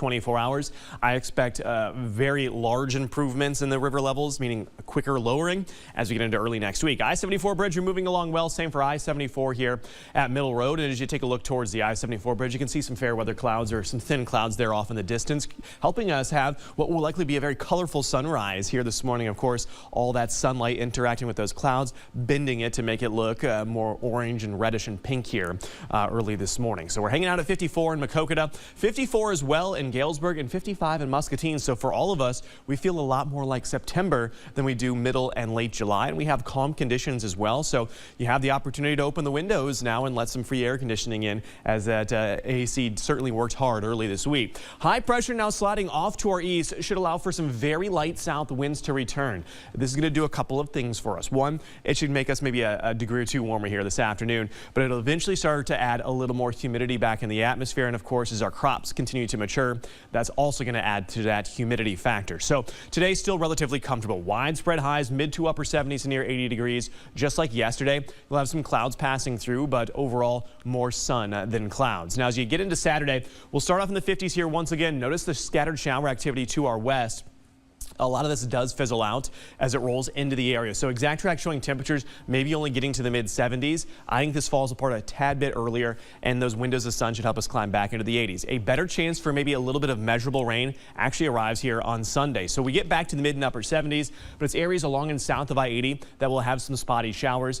24 hours. I expect very large improvements in the river levels, meaning a quicker lowering as we get into early next week. I-74 bridge, you're moving along well. Same for I-74 here at Middle Road. And as you take a look towards the I-74 bridge, you can see some fair weather clouds or some thin clouds there off in the distance, helping us have what will likely be a very colorful sunrise here this morning. Of course, all that sunlight interacting with those clouds, bending it to make it look more orange and reddish and pink here early this morning. So we're hanging out at 54 in Maquoketa, 54 as well in Galesburg, and 55 in Muscatine. So for all of us, we feel a lot more like September than we do middle and late July. And we have calm conditions as well. So you have the opportunity to open the windows now and let some free air conditioning in, as that AC certainly worked hard early this week. High pressure now sliding off to our east should allow for some very light south winds to return. This is going to do a couple of things for us. One, it should make us maybe a degree or two warmer here this afternoon, but it'll eventually start to add a little more humidity back in the atmosphere. And of course, as our crops continue to mature, that's also going to add to that humidity factor. So today, still relatively comfortable. Widespread highs, mid to upper 70s and near 80 degrees. Just like yesterday, you'll have some clouds passing through, but overall more sun than clouds. Now, as you get into Saturday, we'll start off in the 50s here once again. Notice the scattered shower activity to our west. A lot of this does fizzle out as it rolls into the area. So ExactTrack showing temperatures maybe only getting to the mid 70s. I think this falls apart a tad bit earlier, and those windows of sun should help us climb back into the 80s. A better chance for maybe a little bit of measurable rain actually arrives here on Sunday. So we get back to the mid and upper 70s, but it's areas along and south of I-80 that will have some spotty showers.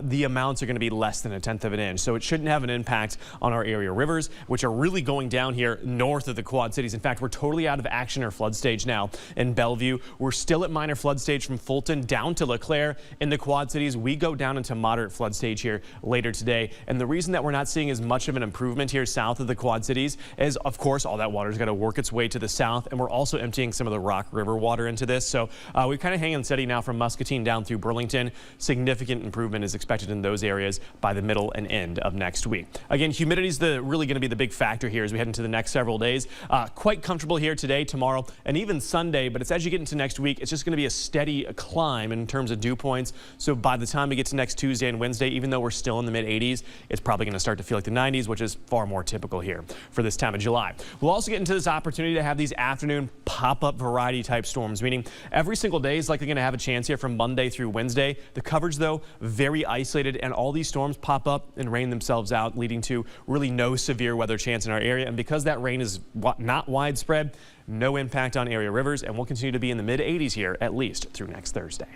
The amounts are going to be less than 1/10 of an inch, so it shouldn't have an impact on our area rivers, which are really going down here north of the Quad Cities. In fact, we're totally out of action or flood stage now in Bellevue. We're still at minor flood stage from Fulton down to LeClaire. In the Quad Cities, we go down into moderate flood stage here later today. And the reason that we're not seeing as much of an improvement here south of the Quad Cities is, of course, all that water's got to work its way to the south. And we're also emptying some of the Rock River water into this. So we're kind of hanging steady now from Muscatine down through Burlington. Significant improvement is expected in those areas by the middle and end of next week. Again, humidity is really going to be the big factor here as we head into the next several days. Quite comfortable here today, tomorrow, and even Sunday. But it's as you get into next week, it's just going to be a steady climb in terms of dew points. So by the time we get to next Tuesday and Wednesday, even though we're still in the mid 80s, it's probably going to start to feel like the 90s, which is far more typical here for this time of July. We'll also get into this opportunity to have these afternoon pop-up variety type storms, meaning every single day is likely going to have a chance here from Monday through Wednesday. The coverage, though, very isolated, and all these storms pop up and rain themselves out, leading to really no severe weather chance in our area. And because that rain is not widespread, no impact on area rivers, and we'll continue to be in the mid 80s here at least through next Thursday.